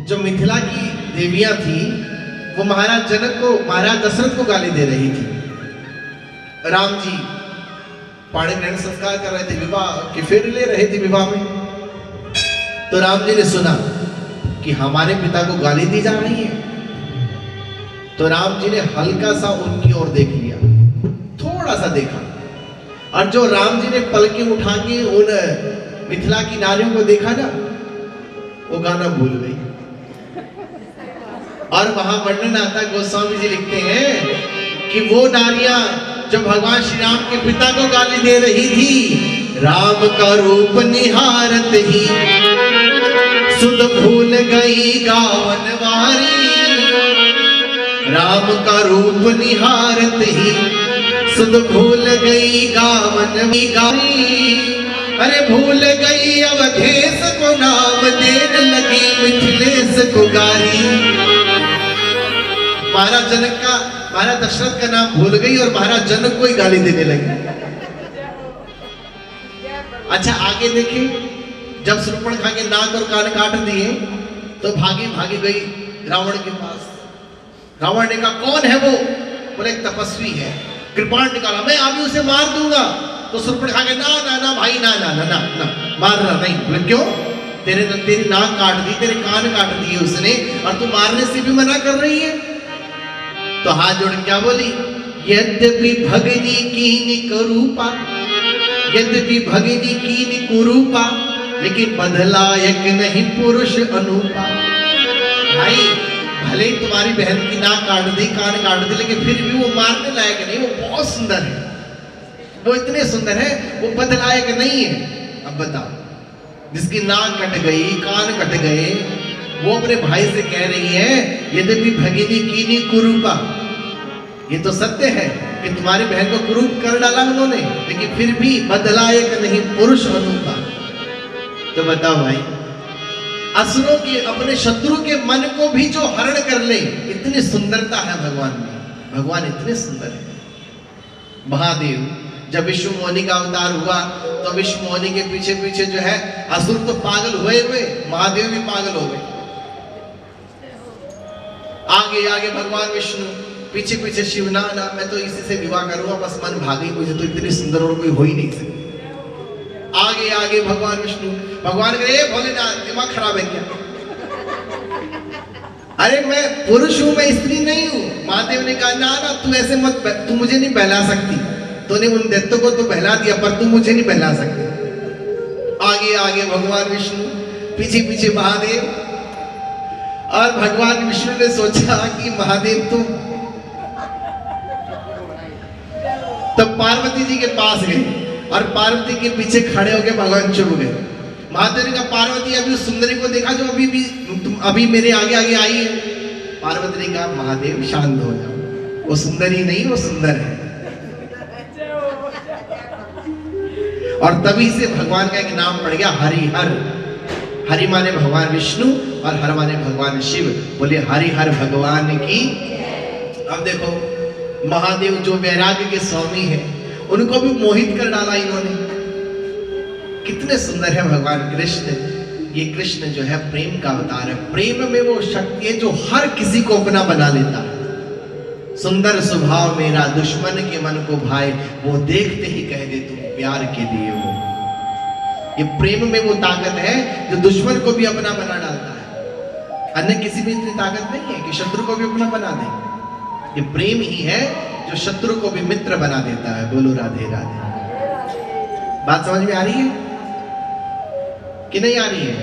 जो मिथिला की देवियां थी वो महाराज जनक को, महाराज दशरथ को गाली दे रही थी। राम जी पाणी ग्रहण संस्कार कर रहे थे, विवाह की फेर ले रहे थे विवाह में। तो राम जी ने सुना कि हमारे पिता को गाली दी जा रही है। तो राम जी ने हल्का सा उनकी ओर देख लिया, थोड़ा सा देखा, और जो राम जी ने पलकें उठा के उन मिथिला की नारियों को देखा ना, वो गाना भूल गई। और वहां वर्णन आता, गोस्वामी जी लिखते हैं कि वो नारियां जो भगवान श्री राम के पिता को गाली दे रही थी, राम का रूप निहारत ही सुध भूल गई गावन वारी। राम का रूप निहारत ही सुध भूल गई गावन वारी। अरे भूल गई अवधेश को नाम, देने लगी मिथिलेश को गारी। महाराज जनक का, महाराज दशरथ का नाम भूल गई और महाराज जनक को ही गाली देने लगी। अच्छा आगे देखिए, जब शूर्पणखा के नाक और कान काट दिए तो भागी भागी गई रावण के पास। रावण ने कहा कौन है वो? बोले एक तपस्वी है, कृपाण निकाला, मैं अभी उसे मार दूंगा। तो शूर्पणखा के ना ना ना भाई ना ना ना ना ना मारना नहीं। बोले क्यों? तेरी नाक काट दी, तेरे कान काट दिए उसने, और तू मारने से भी मना कर रही है। तो हाथ जोड़ क्या बोली? यद्यपि भगनी कीनि कुरूपा, यद्यपि भगनी कीनि कुरूपा, लेकिन बदलायक नहीं पुरुष अनूपा। भाई भले तुम्हारी बहन की नाक काट दी, कान काट दी, लेकिन फिर भी वो मारने लायक नहीं। वो बहुत सुंदर है, वो इतने सुंदर है, वो बदलायक नहीं है। अब बताओ, जिसकी नाक कट गई, कान कट गए, वो अपने भाई से कह रही है यद्यपि भगिनी कीनी कुरूपा। ये तो सत्य है कि तुम्हारी बहन को कुरूप कर डाला उन्होंने, लेकिन फिर भी बदलायक नहीं पुरुष अनूपा। तो बताओ भाई, असुरों के, अपने शत्रु के मन को भी जो हरण कर ले, इतनी सुंदरता है भगवान में। भगवान इतने सुंदर है। महादेव जब विष्णु मोहिनी का अवतार हुआ तो विष्णु मोहिनी के पीछे पीछे जो है असुर तो पागल हुए, महादेव भी पागल हो गए। आगे आगे भगवान विष्णु, पीछे पीछे शिव, ना ना मैं तो इसी से विवाह करूंगा, बस मन भागी, मुझे तो इतनी सुंदर और कोई हो ही नहीं सकती। आगे आगे भगवान विष्णु, भगवान कहे भोलेनाथ दिमाग खराब है क्या? अरे मैं पुरुष हूं, मैं स्त्री नहीं हूं। महादेव ने कहा ना ना तू ऐसे मत, तू मुझे नहीं बहला सकती। तूने उन दैत्यों को तो बहला दिया, पर तू मुझे नहीं बहला सकती। आगे आगे भगवान विष्णु, पीछे पीछे महादेव। और भगवान विष्णु ने सोचा कि महादेव तुम, तब पार्वती जी के पास गए और पार्वती के पीछे खड़े होकर भगवान चुप गए। महादेव ने कहा पार्वती अभी उस सुंदरी को देखा जो अभी भी तुम अभी मेरे आगे आगे आई है? पार्वती ने कहा महादेव शांत हो जाओ, वो सुंदरी नहीं, वो सुंदर है। और तभी से भगवान का एक नाम पड़ गया हरिहर। हरि माने भगवान विष्णु और हर माने भगवान शिव। बोले हरिहर भगवान की। अब देखो महादेव जो वैराग्य के स्वामी है, उनको भी मोहित कर डाला इन्होंने। कितने सुंदर है भगवान कृष्ण। ये कृष्ण जो है प्रेम का अवतार है। प्रेम में वो शक्ति है जो हर किसी को अपना बना लेता है। सुंदर स्वभाव मेरा दुश्मन के मन को भाए, वो देखते ही कह दे तुम प्यार के लिए हो। ये प्रेम में वो ताकत है जो दुश्मन को भी अपना बना डालता है। अन्य किसी में इतनी ताकत नहीं है कि शत्रु को भी अपना बना दे। ये प्रेम ही है जो शत्रु को भी मित्र बना देता है। बोलो राधे राधे। बात समझ में आ रही है कि नहीं आ रही है?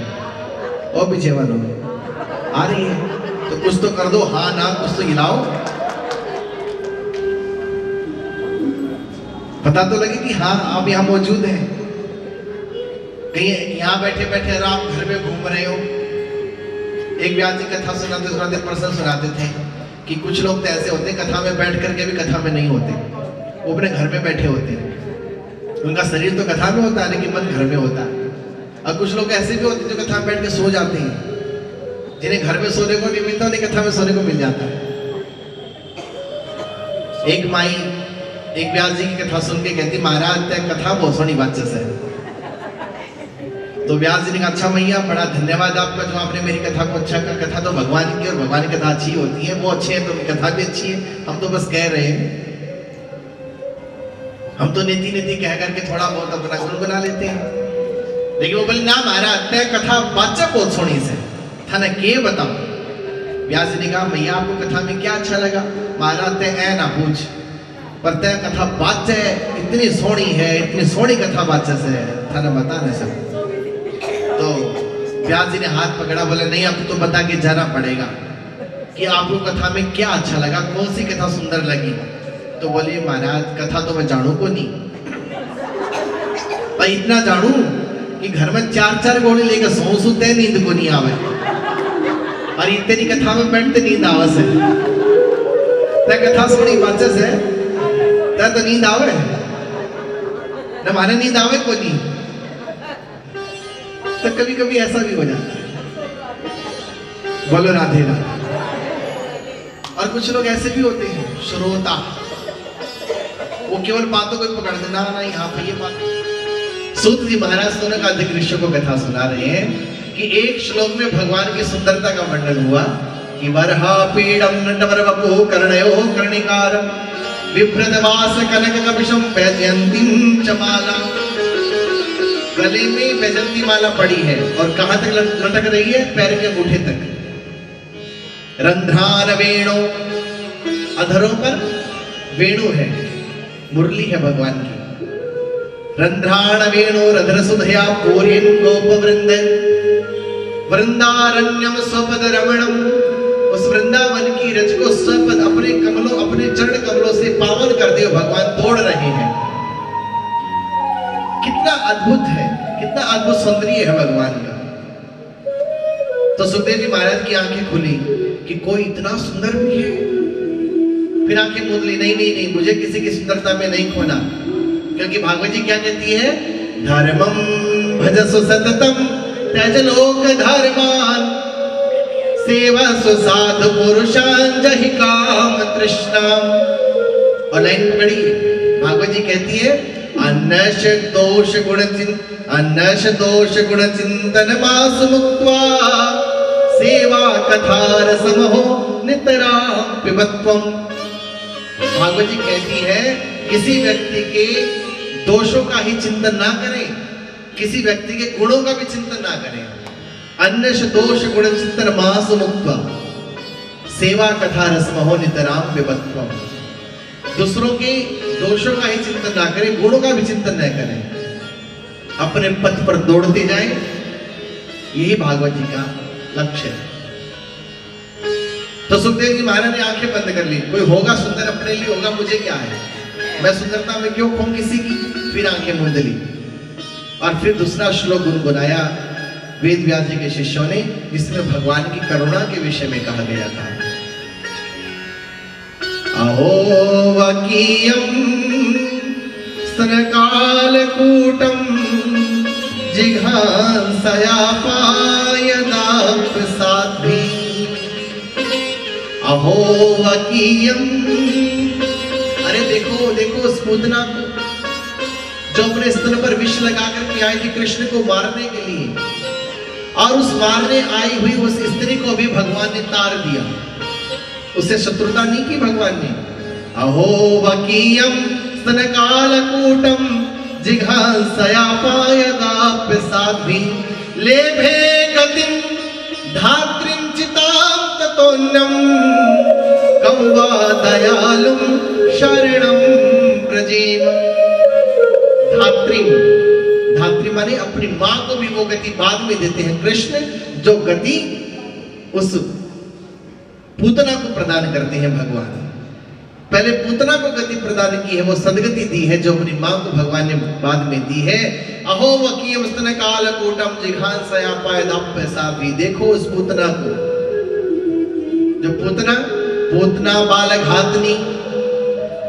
और पीछे वालों में आ रही है तो कुछ तो कर दो, हाँ ना कुछ तो हिलाओ, पता तो लगे कि हाँ आप यहाँ मौजूद हैं। कहीं यहाँ बैठे बैठे आप घर में घूम रहे हो। एक व्यास जी कथा सुनाते सुनाते प्रसंग सुनाते थे कि कुछ लोग तो ऐसे होते कथा में बैठ करके भी कथा में नहीं होते, वो अपने घर में बैठे होते हैं। उनका शरीर तो कथा में होता है लेकिन मन घर में होता है। और कुछ लोग ऐसे भी होते हैं जो कथा में बैठ के सो जाते हैं, जिन्हें घर में सोने को नहीं मिलता उन्हें कथा में सोने को मिल जाता है। एक माई एक व्यास जी की कथा सुन के कहती महाराज त्या कथा बहुत सोनी बात है। तो व्यास जी ने कहा अच्छा मैया बड़ा धन्यवाद आपका जो आपने मेरी कथा को अच्छा कहा। कथा तो भगवान की और भगवान की कथा अच्छी होती है, वो अच्छे हैं तो कथा भी अच्छी है, हम तो बस कह रहे हैं। हम तो नीति नीति कह करके थोड़ा बहुत अपना गुनगुना लेते हैं। लेकिन वो बोले ना महाराज तय कथा बाचा बहुत सोनी से था ना के बताओ। व्यास जी ने कहा मैया आपको कथा में क्या अच्छा लगा। महाराज तय ऐ ना पूछ, पर तय कथा बाचे इतनी सोनी है, इतनी सोनी कथा बाचे से था ना बता नहीं सकता। तो व्यास जी ने हाथ पकड़ा, बोले नहीं अब तो बता के जाना पड़ेगा कि आपको कथा में क्या अच्छा लगा, कौन सी कथा सुंदर लगी। तो बोले महाराज कथा तो मैं जानू को नहीं, पर इतना जानू कि घर में 4-4 गोली लेकर सो सुते नींद को नहीं आवे, और इतनी कथा में बैठते नींद आवे से तय कथा सुनी बाचे से तय तो नींद आवे न, माने नींद आवे को नहीं। तो कभी कभी ऐसा भी हो जाता है। बोलो राधे राधे। और कुछ लोग ऐसे भी होते हैं श्रोता, वो केवल बातों को पकड़ देना ना यहाँ पे ये बात। सूत जी महाराज सोने का अधिक ऋषियों को कथा सुना रहे हैं कि एक श्लोक में भगवान की सुंदरता का वर्णन हुआ कि वरहा पीडम नटवर वपु कर्णयो कर्णिकार विभ्रतवास कनक कपिशम वैजयंतीम चमाला। गले में वैजयंती माला पड़ी है और कहां तक लटक रही है, पैर के अंगूठे तक। रंध्रान वेणु, अधरों पर वेणु है, मुरली है भगवान की। रंध्रान वेणु रधर सुधया पूर्यन गोप वृंद वृंदारण्यम स्वपद रमणम। उस वृंदावन की रज को स्वपद अपने कमलों, अपने चरण कमलों से पावन करते हुए भगवान तोड़ रहे हैं। कितना अद्भुत है, कितना अद्भुत सौंदर्य है भगवान का। तो सुखदेव जी महाराज की आंखें खुली कि कोई इतना सुंदर भी है। फिर आंखें मूंद ली, नहीं नहीं नहीं, मुझे किसी की सुंदरता में नहीं खोना, क्योंकि भागवत जी क्या कहती है, धर्मम भजसु सततम त्यज लोक धर्मान सेवसु साधु पुरुषान जहि काम तृष्णा। और लाइन पकड़ी, भागवत जी कहती है अन्नश दोष गुण चिंतन मास मुक्त्वा सेवा कथार समहो नितराम पिबत्वम। भागवत जी कहती है किसी व्यक्ति के दोषों का ही चिंतन ना करें, किसी व्यक्ति के गुणों का भी चिंतन ना करें। अन्नश दोष गुण चिंतन मास मुक्त्वा सेवा कथार समहो नितराम पिबत्वम। दूसरों के दोषों का ही चिंतन ना करें, गुणों का भी चिंतन न करें, अपने पथ पर दौड़ते जाएं। यही भागवत जी का लक्ष्य है। तो सुखदेव जी महाराज ने आंखें बंद कर ली, कोई होगा सुंदर अपने लिए होगा, मुझे क्या है, मैं सुंदरता में क्यों खोऊं किसी की। फिर आंखें मूंद ली और फिर दूसरा श्लोक गुनगुनाया वेद व्यास जी के शिष्यों ने, जिसमें भगवान की करुणा के विषय में कहा गया था। अहो वकीयम स्तनकालकूटम जिघांसया पायदाप साध्वी। अहो वकीयम, अरे देखो देखो उस पूतना को जो अपने स्तन पर विष लगाकर के आई थी कृष्ण को मारने के लिए, और उस मारने आई हुई उस स्त्री को भी भगवान ने तार दिया, उससे शत्रुता नहीं की भगवान ने। अहो वकीयम स्तनकालकूटम जिघांसया पायदाप्य साध्वी लेभे गतिं धात्रीं चितां ततोन्यं कं वा दयालुं शरणं व्रजेम। धात्री, धात्री माने अपनी मां को भी वो गति बाद में देते हैं कृष्ण, जो गति उस पूतना को प्रदान करते हैं भगवान। पहले पूतना को गति प्रदान की है, वो सदगति दी है जो अपनी मां को भगवान ने बाद में दी है। अहो वकीयम स्तनकालकूटम जिघांसया पायदाप्य साध्वी। देखो उस पूतना को, जो पूतना बाल घातनी,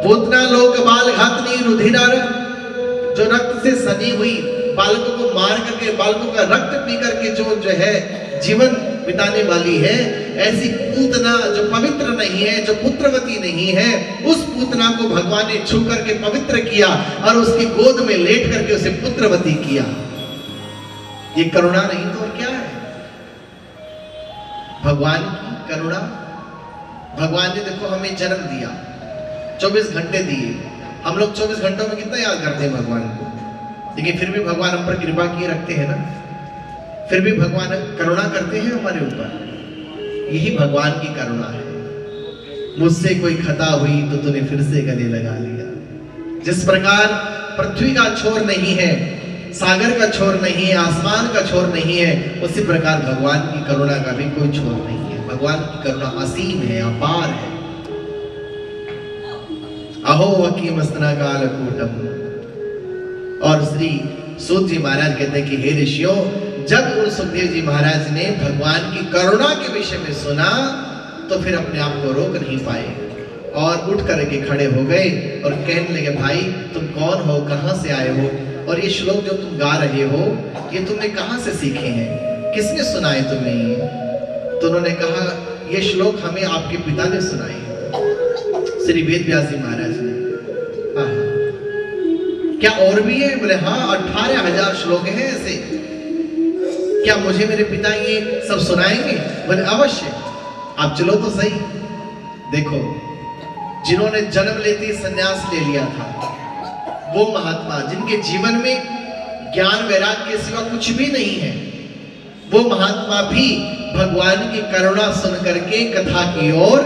पूतना लोक बाल घातनी रुधिर, जो रक्त से सनी हुई, बालकों को मार करके, बालकों का रक्त पी करके जो है जीवन बिताने वाली है, ऐसी पूतना जो पवित्र नहीं है, जो पुत्रवती नहीं है, उस पूतना को भगवान ने छू करके पवित्र किया और उसकी गोद में लेट करके उसे पुत्रवती किया। ये करुणा नहीं तो और क्या है? भगवान की करुणा। भगवान ने देखो हमें जन्म दिया, 24 घंटे दिए। हम लोग 24 घंटों में कितना याद करते हैं भगवान को, लेकिन फिर भी भगवान हम पर कृपा किए रखते हैं ना, फिर भी भगवान करुणा करते हैं हमारे ऊपर। यही भगवान की करुणा है। मुझसे कोई खता हुई तो तूने फिर से गले लगा लिया। जिस प्रकार पृथ्वी का छोर नहीं है, सागर का छोर नहीं है, आसमान का छोर नहीं है, उसी प्रकार भगवान की करुणा का भी कोई छोर नहीं है। भगवान की करुणा असीम है, अपार है। अहो वकी मस्तना काल कूटम। और श्री सूत जी महाराज कहते हैं कि हे ऋषियों, जब उन सुखदेव जी महाराज ने भगवान की करुणा के विषय में सुना तो फिर अपने आप को रोक नहीं पाए और उठ करके खड़े हो गए और कहने लगे, भाई तुम कौन हो, कहां से आए हो, और ये श्लोक जो तुम गा रहे हो ये तुमने कहां से सीखे हैं, किसने सुनाए तुम्हें ये? तो उन्होंने कहा, ये श्लोक हमें आपके पिता ने सुनाए, श्री वेद व्यास जी महाराज ने। क्या और भी है? बोले हाँ, 18,000 श्लोक हैं ऐसे। क्या मुझे मेरे पिता ये सब सुनाएंगे? बोले अवश्य, आप चलो तो सही। देखो, जिन्होंने जन्म लेते ही संन्यास ले लिया था, वो महात्मा जिनके जीवन में ज्ञान वैराग्य के सिवा कुछ भी नहीं है, वो महात्मा भी भगवान की करुणा सुन करके कथा की ओर,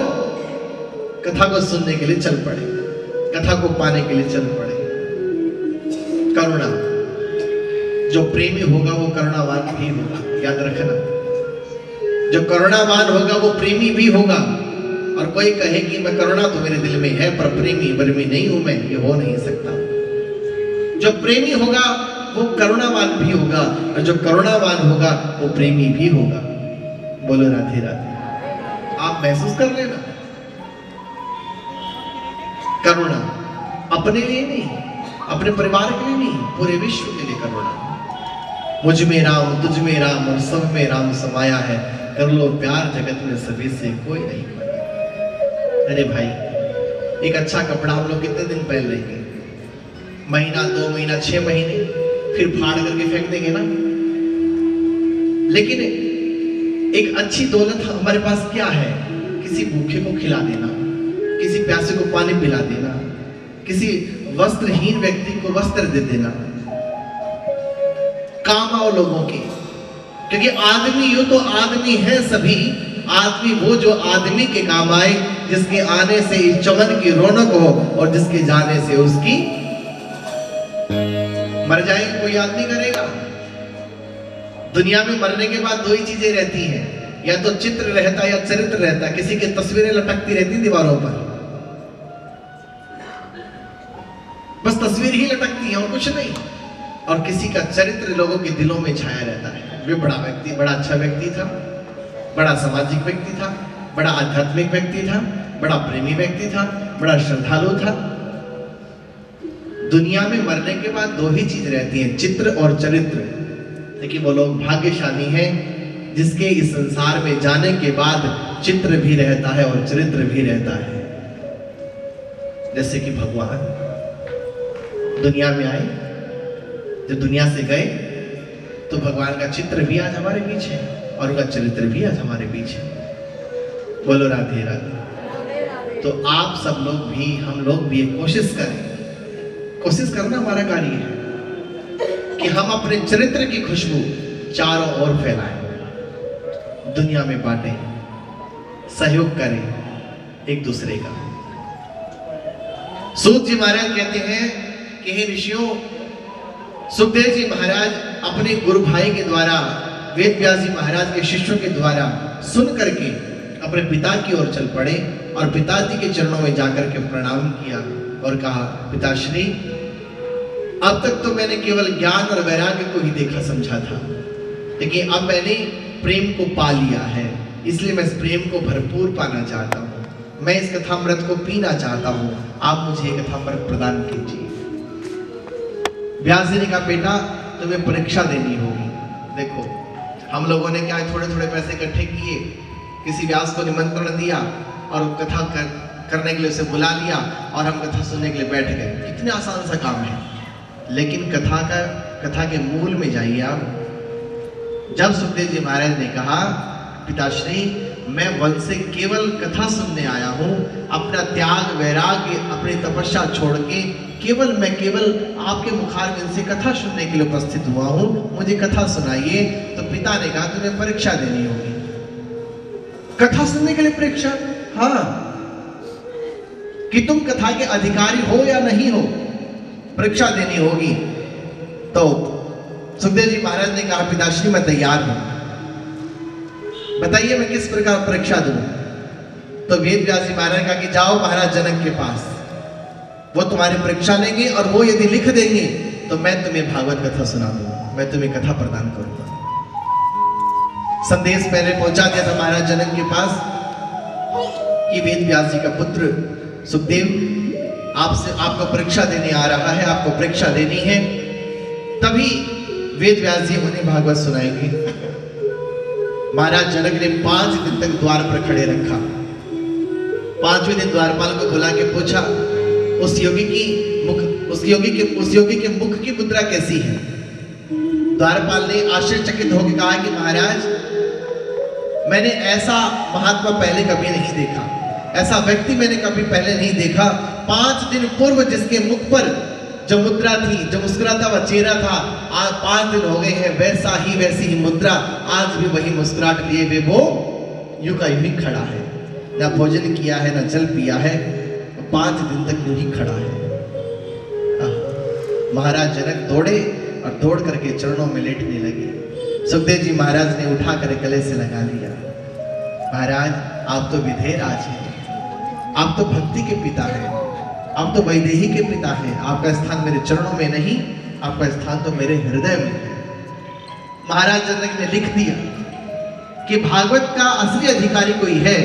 कथा को सुनने के लिए चल पड़े, कथा को पाने के लिए चल पड़े। करुणा, जो प्रेमी होगा वो करुणावान भी होगा, याद रखना। जो करुणावान होगा वो प्रेमी भी होगा। और कोई कहे कि मैं करुणा तो मेरे दिल में है पर प्रेमी बर्मी नहीं हूं मैं, ये हो नहीं सकता। जो प्रेमी होगा वो करुणावान भी होगा, और जो करुणावान होगा वो प्रेमी भी होगा। बोलो राधे राधे। आप महसूस कर लेना, करुणा अपने लिए नहीं, अपने परिवार के लिए नहीं, पूरे विश्व के लिए करुणा। मुझ में राम, तुझ में राम और सब में राम समाया है, कर लो प्यार जगत में सभी से कोई नहीं पाया। अरे भाई, एक अच्छा कपड़ा हम लोग कितने दिन पहन लेंगे? महीना, 2 महीना, 6 महीने, फिर फाड़ करके फेंक देंगे ना। लेकिन एक अच्छी दौलत हमारे पास क्या है? किसी भूखे को खिला देना, किसी प्यासे को पानी पिला देना, किसी वस्त्रहीन व्यक्ति को वस्त्र दे देना। काम आओ लोगों के, क्योंकि आदमी यूं तो आदमी है सभी, आदमी वो जो आदमी के काम आए, जिसके आने से इस चमन की रौनक हो और जिसके जाने से उसकी मर जाए कोई याद नहीं करेगा। दुनिया में मरने के बाद 2 ही चीजें रहती हैं, या तो चित्र रहता है या चरित्र रहता है। किसी की तस्वीरें लटकती रहती दीवारों पर, बस तस्वीर ही लटकती है और कुछ नहीं। और किसी का चरित्र लोगों के दिलों में छाया रहता है। वे बड़ा व्यक्ति, बड़ा अच्छा व्यक्ति था, बड़ा सामाजिक व्यक्ति था, बड़ा आध्यात्मिक व्यक्ति था, बड़ा प्रेमी व्यक्ति था, बड़ा श्रद्धालु था। दुनिया में मरने के बाद 2 ही चीज रहती हैं, चित्र और चरित्र। लेकिन वो लोग भाग्यशाली हैं जिसके इस संसार में जाने के बाद चित्र भी रहता है और चरित्र भी रहता है। जैसे कि भगवान दुनिया में आए, जब दुनिया से गए तो भगवान का चित्र भी आज हमारे बीच है और उनका चरित्र भी आज हमारे बीच है। बोलो राधे राधे। तो आप सब लोग भी, हम लोग भी कोशिश करें, कोशिश करना हमारा कार्य है कि हम अपने चरित्र की खुशबू चारों ओर फैलाएं, दुनिया में बांटें, सहयोग करें एक दूसरे का। सूत जी महाराज कहते हैं कि हे ऋषियों, सुखदेव जी महाराज अपने गुरु भाई के द्वारा, वेद व्यास जी महाराज के शिष्यों के द्वारा सुन करके अपने पिता की ओर चल पड़े और पिताजी के चरणों में जाकर के प्रणाम किया और कहा, पिताश्री, अब तक तो मैंने केवल ज्ञान और वैराग्य को ही देखा समझा था, लेकिन अब मैंने प्रेम को पा लिया है, इसलिए मैं इस प्रेम को भरपूर पाना चाहता हूँ। मैं इस कथामृत को पीना चाहता हूँ, आप मुझे कथामृत प्रदान कीजिए। व्यास जी ने कहा, बेटा तुम्हें परीक्षा देनी होगी। देखो, हम लोगों ने क्या थोड़े थोड़े पैसे इकट्ठे किए, किसी व्यास को निमंत्रण दिया और कथा करने के लिए उसे बुला लिया और हम कथा सुनने के लिए बैठ गए। कितने आसान सा काम है। लेकिन कथा के मूल में जाइए आप, जब सुखदेव जी महाराज ने कहा, पिताश्री मैं वन से केवल कथा सुनने आया हूँ, अपना त्याग वैराग्य अपनी तपस्या छोड़ के केवल आपके मुखारविंद से कथा सुनने के लिए उपस्थित हुआ हूँ, मुझे कथा सुनाइए। तो पिता ने कहा तुम्हें परीक्षा देनी होगी। कथा सुनने के लिए परीक्षा? हाँ, कि तुम कथा के अधिकारी हो या नहीं हो, परीक्षा देनी होगी। तो सुखदेव जी महाराज ने कहा, पिताश्री मैं तैयार हूं, बताइए मैं किस प्रकार परीक्षा दूं। तो वेद व्यास जी महाराज ने कहा कि जाओ महाराज जनक के पास, वो तुम्हारी परीक्षा लेंगे और वो यदि लिख देंगे तो मैं तुम्हें भागवत कथा सुना दूंगा, मैं तुम्हें कथा प्रदान करूंगा। संदेश पहले पहुंचा दिया था महाराज जनक के पास कि वेद व्यास जी का पुत्र सुखदेव आपको परीक्षा देने आ रहा है, आपको परीक्षा देनी है। तभी वेद व्यास जी उन्हें भागवत सुनाएंगे। महाराज जनक ने 5 दिन तक द्वार पर खड़े रखा। 5वें दिन द्वारपाल को बुला के पूछा, उस योगी के मुख की मुद्रा कैसी है? द्वारपाल ने आश्चर्यचकित होकर कहा कि महाराज मैंने ऐसा महात्मा पहले कभी नहीं देखा, ऐसा व्यक्ति मैंने कभी पहले नहीं देखा। 5 दिन पूर्व जिसके मुख पर जो मुद्रा थी, जो मुस्कुराता हुआ चेहरा था, आज 5 दिन हो गए हैं वैसी ही मुद्रा, आज भी वही मुस्कुराहट लिए हुए वो यूं का यूं ही खड़ा है, ना भोजन किया है ना जल पिया है, 5 दिन तक यूं ही खड़ा है। महाराज जनक दौड़े और दौड़ करके चरणों में लेटने लगे। सुखदेव जी महाराज ने उठा कर गले से लगा लिया। महाराज आप तो विधेयराज हैं, आप तो भक्ति के पिता हैं, आप तो वैदेही के पिता हैं, आपका स्थान मेरे चरणों में नहीं, आपका स्थान तो मेरे हृदय में है। महाराज जनक ने लिख दिया कि भागवत का असली अधिकारी कोई है,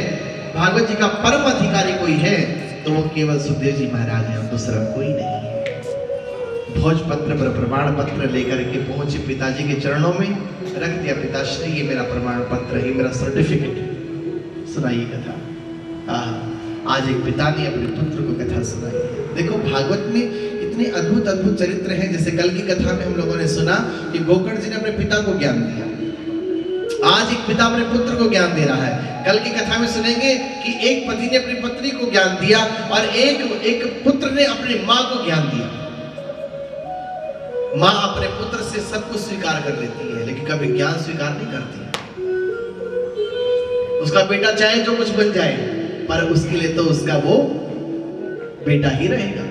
भागवत जी का परम अधिकारी कोई है तो वो केवल सुखदेव जी महाराज हैं, दूसरा कोई नहीं है। भोजपत्र पर प्रमाण पत्र लेकर के पहुंचे पिताजी के चरणों में, रख दिया। पिताश्री ये मेरा प्रमाण पत्र है, मेरा सर्टिफिकेट, सुनाइए कथा। आज एक पिता ने अपने पुत्र को कथा सुनाई है। देखो भागवत में इतने अद्भुत अद्भुत चरित्र हैं। जैसे कल की कथा में हम लोगों ने सुना कि गोकर्ण जी ने अपने पिता को ज्ञान दिया, आज एक पिता अपने पुत्र को ज्ञान दे रहा है। कल की कथा में सुनेंगे कि एक पति ने अपनी पत्नी को ज्ञान दिया और एक पुत्र ने अपनी माँ को ज्ञान दिया। माँ अपने पुत्र से सब कुछ स्वीकार कर लेती है लेकिन कभी ज्ञान स्वीकार नहीं करती। उसका बेटा चाहे जो कुछ बन जाए पर उसके लिए तो उसका वो बेटा ही रहेगा।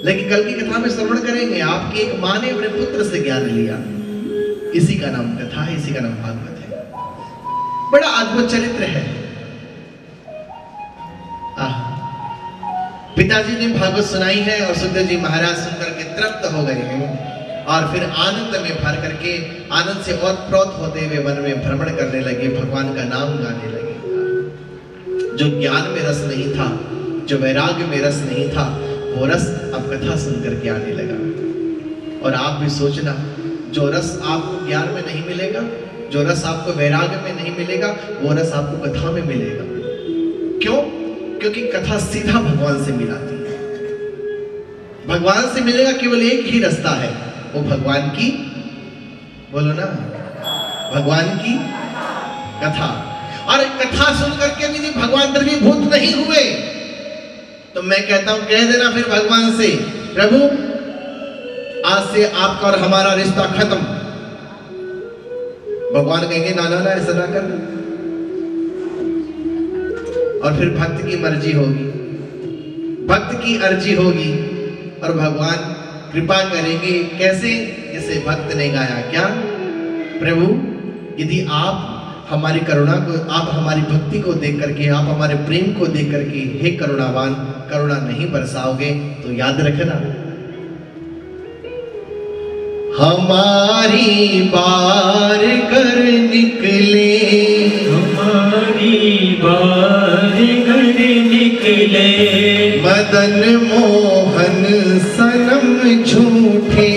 लेकिन कल की कथा में श्रवण करेंगे आपकी एक माँ ने अपने पुत्र से ज्ञान लिया। इसी का नाम कथा है, इसी का नाम भागवत है। बड़ा अद्भुत चरित्र है। पिताजी ने भागवत सुनाई है और सुखदेव जी महाराज सुनकर के तृप्त हो गए हैं और फिर आनंद में भर करके आनंद से और प्रोत होते हुए वन में भ्रमण करने लगे, भगवान का नाम गाने लगे। जो ज्ञान में रस नहीं था, जो वैराग्य में रस नहीं था, वो रस अब कथा सुन करके आने लगा। और आप भी सोचना, जो रस आपको ज्ञान में नहीं मिलेगा, जो रस आपको वैराग्य में नहीं मिलेगा, वो रस आपको कथा में मिलेगा। क्यों? क्योंकि कथा सीधा भगवान से मिलाती है। भगवान से मिलेगा केवल एक ही रास्ता है, वो भगवान की, बोलो ना, भगवान की कथा। और कथा सुन करके यदि भगवान द्रवीभूत नहीं हुए तो मैं कहता हूं कह देना फिर भगवान से, प्रभु आज से आपका और हमारा रिश्ता खत्म। भगवान कहेंगे ना ना ना ऐसा ना कर, और फिर भक्त की मर्जी होगी, भक्त की अर्जी होगी और भगवान कृपा करेंगे। कैसे? जैसे भक्त ने गाया क्या, प्रभु यदि आप हमारी करुणा को, आप हमारी भक्ति को देख करके, आप हमारे प्रेम को देख करके हे करुणावान करुणा नहीं बरसाओगे तो याद रखना हमारी बार कर निकले, हमारी बार कर निकले, मदन मोहन सनम झूठे,